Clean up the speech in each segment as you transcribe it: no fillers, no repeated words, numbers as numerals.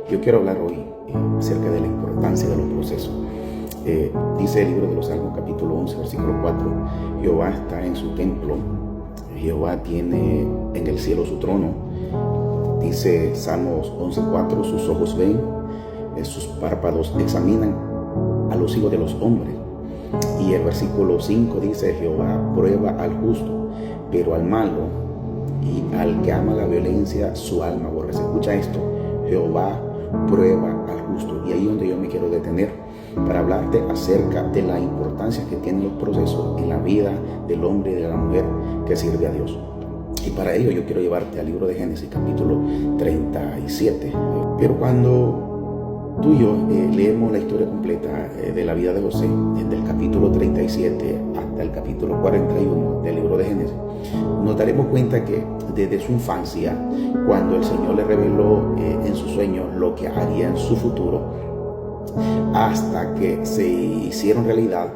Yo quiero hablar hoy acerca de la importancia de los procesos. Dice el libro de los Salmos, capítulo 11, versículo 4, Jehová está en su templo, Jehová tiene en el cielo su trono. Dice Salmos 11:4, sus ojos ven, sus párpados examinan a los hijos de los hombres. Y el versículo 5 dice, Jehová prueba al justo, pero al malo y al que ama la violencia, su alma aborrece. Escucha esto, Jehová prueba al justo. Y ahí es donde yo me quiero detener para hablarte acerca de la importancia que tienen los procesos en la vida del hombre y de la mujer que sirve a Dios. Y para ello yo quiero llevarte al libro de Génesis, capítulo 37. Pero cuando tú y yo leemos la historia completa de la vida de José, desde el capítulo 37 hasta el capítulo 41 del libro de Génesis, nos daremos cuenta que desde su infancia, cuando el Señor le reveló en sus sueños lo que haría en su futuro, hasta que se hicieron realidad,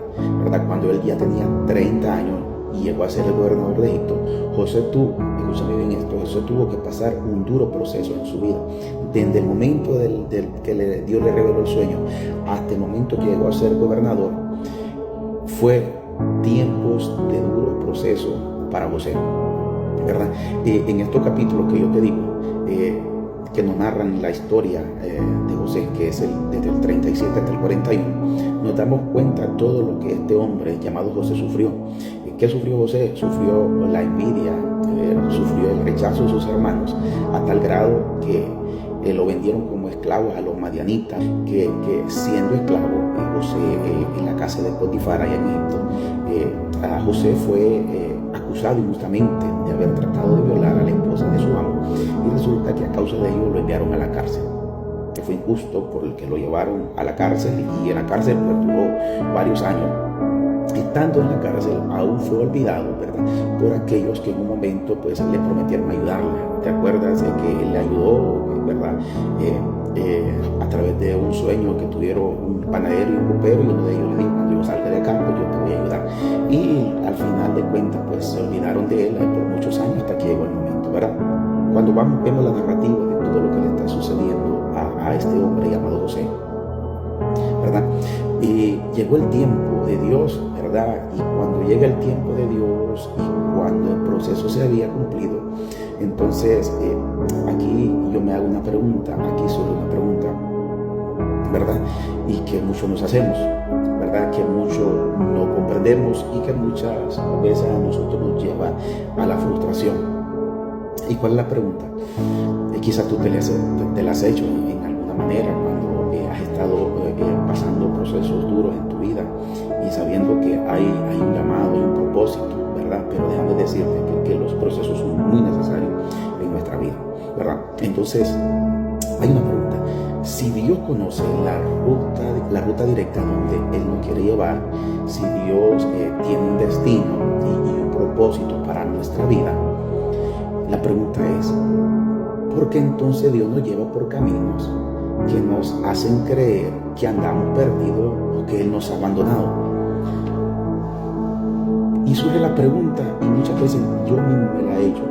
¿verdad? Cuando él ya tenía 30 años y llegó a ser el gobernador de Egipto, José tuvo, escúchame bien esto, José tuvo que pasar un duro proceso en su vida. Desde el momento que Dios le reveló el sueño hasta el momento que llegó a ser gobernador, fue tiempos de duro proceso para José, ¿verdad? En estos capítulos que yo te digo, que nos narran la historia de José, que es desde el 37 hasta el 41, nos damos cuenta de todo lo que este hombre llamado José sufrió. ¿Qué sufrió José? Sufrió la envidia, sufrió el rechazo de sus hermanos, a tal grado que lo vendieron como esclavos a los madianitas, que siendo esclavo José en la casa de Potifar allá en Egipto, a José fue acusado injustamente de haber tratado de violar a la esposa de su amo, y resulta que a causa de ello lo enviaron a la cárcel, que fue injusto por el que lo llevaron a la cárcel, y en la cárcel pues duró varios años. Estando en la cárcel aún fue olvidado, ¿verdad?, por aquellos que en un momento pues le prometieron ayudarle. ¿Te acuerdas de que él le ayudó, verdad? A través de un sueño que tuvieron un panadero y un copero, y uno de ellos le dijo, cuando yo salga de acá, pues yo te voy a ayudar. Y al final de cuentas pues se olvidaron de él por muchos años hasta que llegó el momento, ¿verdad? Cuando vemos la narrativa de todo lo que le está sucediendo a este hombre llamado José, ¿verdad? Y llegó el tiempo de Dios, ¿verdad? Y cuando llega el tiempo de Dios y cuando el proceso se había cumplido, entonces aquí yo me hago una pregunta, aquí surge una pregunta, ¿verdad? Y que muchos nos hacemos, ¿verdad? Que muchos no comprendemos y que muchas veces a nosotros nos lleva a la frustración. ¿Y cuál es la pregunta? Quizás tú te la has hecho en alguna manera cuando has estado pasando procesos duros en tu vida y sabiendo que hay un llamado y un propósito, ¿verdad? Pero déjame decirte que los procesos son muy necesarios en nuestra vida, ¿verdad? Entonces, hay una pregunta. Si Dios conoce la ruta directa donde Él nos quiere llevar, si Dios tiene un destino y un propósito para nuestra vida, la pregunta es, ¿por qué entonces Dios nos lleva por caminos que nos hacen creer que andamos perdidos o que Él nos ha abandonado? Y surge la pregunta, y muchas veces yo mismo me la he hecho,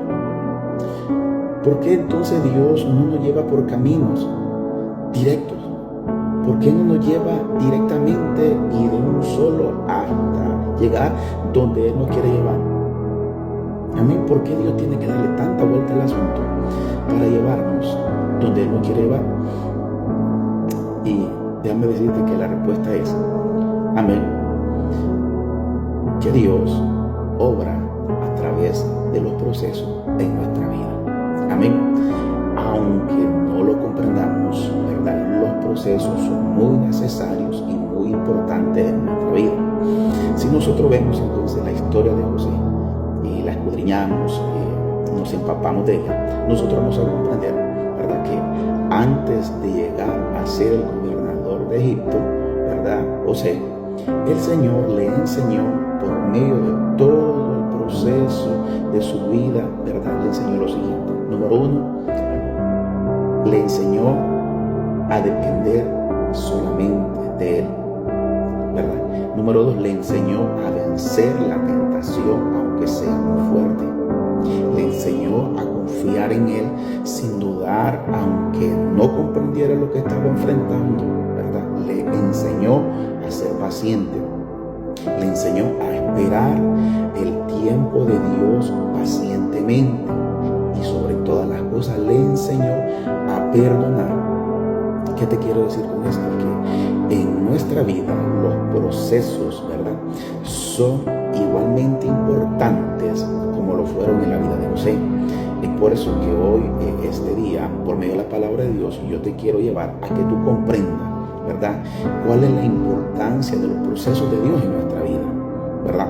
¿por qué entonces Dios no nos lleva por caminos directos? ¿Por qué no nos lleva directamente y de un solo hasta llegar donde Él nos quiere llevar? Amén. ¿Por qué Dios tiene que darle tanta vuelta al asunto para llevarnos donde Él nos quiere llevar? Y déjame decirte que la respuesta es amén. Que Dios obra a través de los procesos en nuestra vida. Amén. Aunque no lo comprendamos, ¿verdad?, los procesos son muy necesarios y muy importantes en nuestra vida. Si nosotros vemos entonces la historia de José y la escudriñamos, nos empapamos de ella, nosotros vamos a comprender, ¿verdad?, que antes de llegar a ser el gobernador de Egipto, ¿verdad?, José, el Señor le enseñó por medio de todo el proceso de su vida, ¿verdad?, le enseñó lo siguiente. Número uno, le enseñó a depender solamente de Él, ¿verdad? Número dos, le enseñó a vencer la tentación, aunque sea muy fuerte. Le enseñó a confiar en Él sin dudar, aunque no comprendiera lo que estaba enfrentando, ¿verdad? Le enseñó a ser paciente. Le enseñó a esperar el tiempo de Dios pacientemente. Y sobre todas las cosas le enseñó a perdonar. ¿Qué te quiero decir con esto? Que en nuestra vida los procesos, ¿verdad?, son igualmente importantes como lo fueron en la vida de José. Es por eso que hoy, este día, por medio de la palabra de Dios, yo te quiero llevar a que tú comprendas, ¿verdad?, cuál es la importancia de los procesos de Dios en nuestra vida, ¿verdad?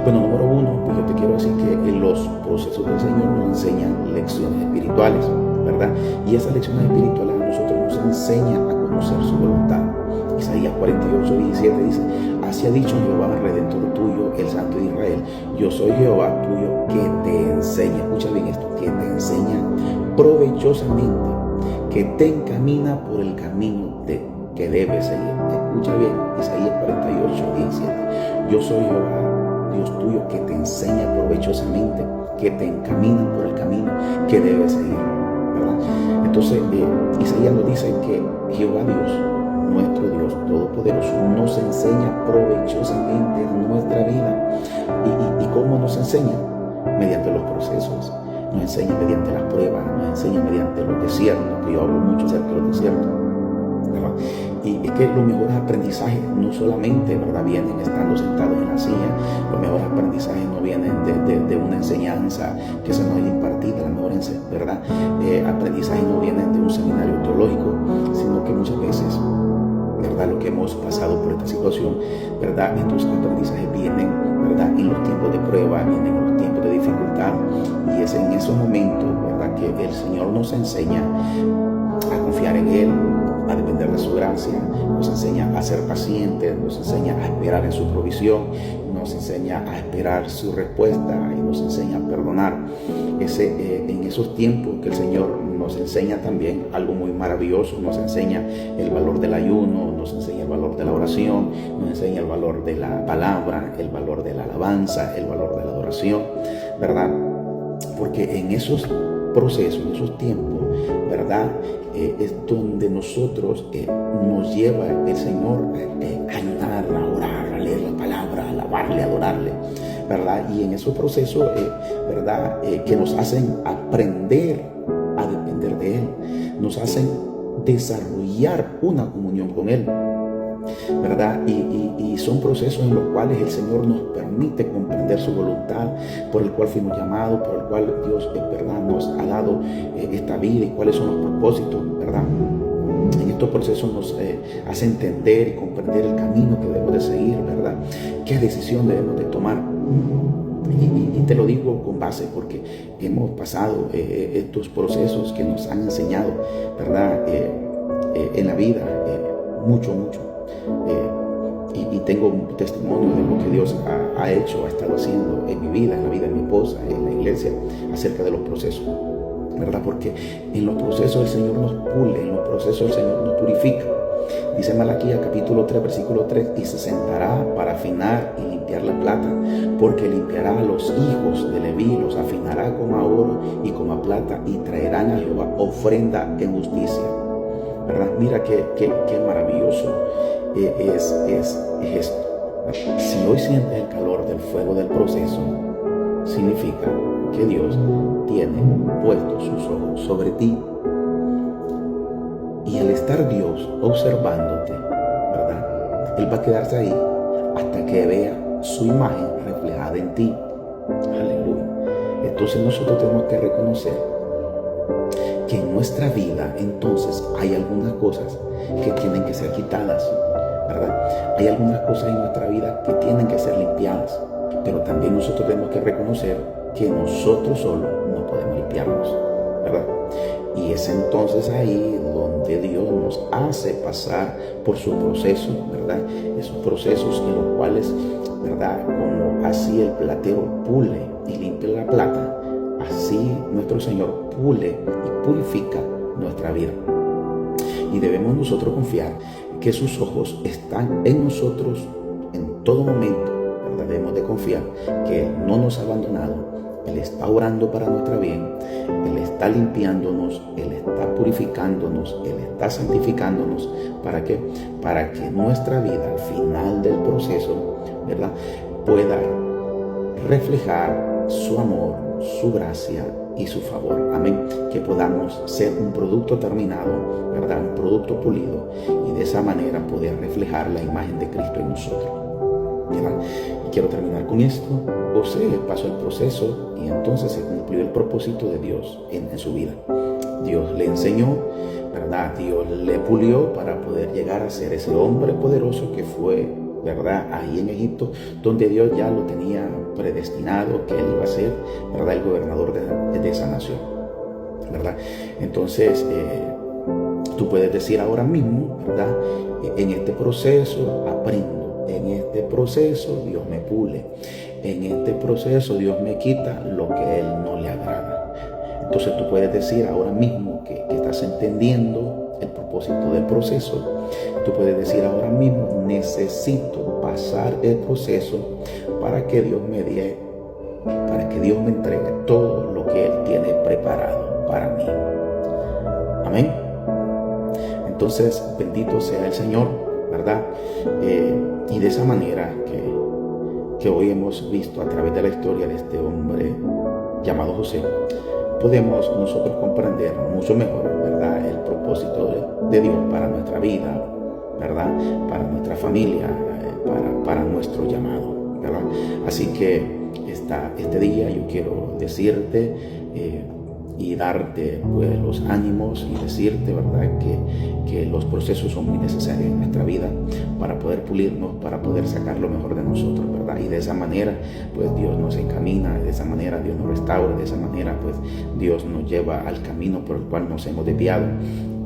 Bueno, número uno, pues yo te quiero decir que los procesos del Señor nos enseñan lecciones espirituales, ¿verdad? Y esas lecciones espirituales a nosotros nos enseñan a conocer su voluntad. Isaías 48:17 dice: así ha dicho Jehová, el Redentor tuyo, el Santo de Israel: yo soy Jehová tuyo que te enseña, escucha bien esto, que te enseña provechosamente, que te encamina por el camino que debes seguir. Escucha bien, Isaías 48:17: yo soy Jehová, Dios tuyo, que te enseña provechosamente, que te encamina por el camino que debes seguir, ¿verdad? Entonces, Isaías nos dice que Jehová Dios, nuestro Dios Todopoderoso, nos enseña provechosamente en nuestra vida. ¿Y cómo nos enseña? Mediante los procesos. Nos enseña mediante las pruebas, nos enseña mediante los desiertos, que yo hablo mucho acerca de los desiertos, ¿verdad? Y es que los mejores aprendizajes no solamente, ¿verdad?, vienen estando sentados en la silla. Los mejores aprendizajes no vienen de una enseñanza que se nos haya impartida. Los mejores, ¿verdad?, aprendizajes no vienen de un seminario teológico, sino que muchas veces, ¿verdad?, lo que hemos pasado por esta situación, ¿verdad?, estos aprendizajes vienen, ¿verdad?, en los tiempos de prueba, vienen en los tiempos de dificultad. Y es en esos momentos, ¿verdad?, que el Señor nos enseña a confiar en Él, a depender de su gracia, nos enseña a ser pacientes, nos enseña a esperar en su provisión, nos enseña a esperar su respuesta y nos enseña a perdonar. En esos tiempos que el Señor nos enseña también algo muy maravilloso, nos enseña el valor del ayuno, nos enseña el valor de la oración, nos enseña el valor de la palabra, el valor de la alabanza, el valor de la adoración, ¿verdad? Porque en esos procesos, en esos tiempos, ¿verdad?, es donde nosotros nos lleva el Señor a ayudar, a orar, a leer la palabra, a alabarle, a adorarle, ¿verdad? Y en esos procesos, ¿verdad?, que nos hacen aprender a depender de Él, nos hacen desarrollar una comunión con Él, ¿verdad? Y son procesos en los cuales el Señor nos permite comprender su voluntad, por el cual fuimos llamados, por el cual Dios, ¿verdad?, nos ha dado esta vida y cuáles son los propósitos, ¿verdad? En estos procesos nos hace entender y comprender el camino que debemos de seguir, ¿verdad? ¿Qué decisión debemos de tomar? Y te lo digo con base porque hemos pasado estos procesos que nos han enseñado, ¿verdad?, en la vida, mucho. Y tengo un testimonio de lo que Dios ha hecho, ha estado haciendo en mi vida, en la vida de mi esposa, en la iglesia, acerca de los procesos, ¿verdad? Porque en los procesos el Señor nos pule, en los procesos el Señor nos purifica. Dice Malaquías capítulo 3, versículo 3: y se sentará para afinar y limpiar la plata, porque limpiará a los hijos de Leví, los afinará como a oro y como a plata, y traerán a Jehová ofrenda en justicia, ¿verdad? Mira qué maravilloso es esto. Si hoy sientes el calor del fuego del proceso, significa que Dios tiene puestos sus ojos sobre ti. Y al estar Dios observándote, ¿verdad?, Él va a quedarse ahí hasta que vea su imagen reflejada en ti. Aleluya. Entonces nosotros tenemos que reconocer que en nuestra vida entonces hay algunas cosas que tienen que ser quitadas, ¿verdad? Hay algunas cosas en nuestra vida que tienen que ser limpiadas, pero también nosotros tenemos que reconocer que nosotros solos no podemos limpiarnos, ¿verdad? Y es entonces ahí donde Dios nos hace pasar por su proceso, ¿verdad? Esos procesos en los cuales, ¿verdad?, como así el platero pule y limpia la plata, así nuestro Señor pule y purifica nuestra vida. Y debemos nosotros confiar que sus ojos están en nosotros en todo momento, ¿verdad? Debemos de confiar que Él no nos ha abandonado, Él está obrando para nuestro bien, Él está limpiándonos, Él está purificándonos, Él está santificándonos. ¿Para qué? Para que nuestra vida al final del proceso, ¿verdad?, pueda reflejar su amor, su gracia y su favor. Amén. Que podamos ser un producto terminado, ¿verdad?, un producto pulido, y de esa manera poder reflejar la imagen de Cristo en nosotros. ¿Verdad? Y quiero terminar con esto. José pasó el proceso y entonces se cumplió el propósito de Dios en su vida. Dios le enseñó, ¿verdad? Dios le pulió para poder llegar a ser ese hombre poderoso que fue, ¿verdad?, ahí en Egipto, donde Dios ya lo tenía predestinado, que él iba a ser, ¿verdad?, el gobernador de esa nación, ¿verdad? Entonces, tú puedes decir ahora mismo, ¿verdad?, en este proceso aprendo, en este proceso Dios me pule, en este proceso Dios me quita lo que a Él no le agrada. Entonces tú puedes decir ahora mismo que estás entendiendo el propósito del proceso. Tú puedes decir ahora mismo: necesito pasar el proceso para que Dios me entregue todo lo que Él tiene preparado para mí. Amén. Entonces, bendito sea el Señor, ¿verdad? Y de esa manera que hoy hemos visto a través de la historia de este hombre llamado José, podemos nosotros comprender mucho mejor, ¿verdad?, el propósito de Dios para nuestra vida, ¿verdad?, para nuestra familia, para nuestro llamado, ¿verdad? Así que este día yo quiero decirte y darte pues los ánimos y decirte, ¿verdad?, que los procesos son muy necesarios en nuestra vida para poder pulirnos, para poder sacar lo mejor de nosotros, ¿verdad? Y de esa manera pues Dios nos encamina, de esa manera Dios nos restaura, de esa manera pues Dios nos lleva al camino por el cual nos hemos desviado,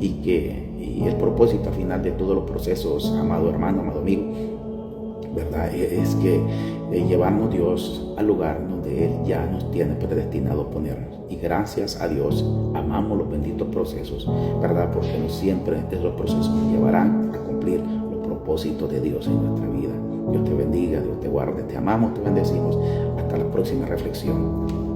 y el propósito al final de todos los procesos, amado hermano, amado amigo, ¿verdad?, es que llevarnos Dios al lugar donde Él ya nos tiene predestinado ponernos. Y gracias a Dios amamos los benditos procesos, ¿verdad?, porque no siempre esos procesos nos llevarán a cumplir los propósitos de Dios en nuestra vida. Dios te bendiga, Dios te guarde, te amamos, te bendecimos. Hasta la próxima reflexión.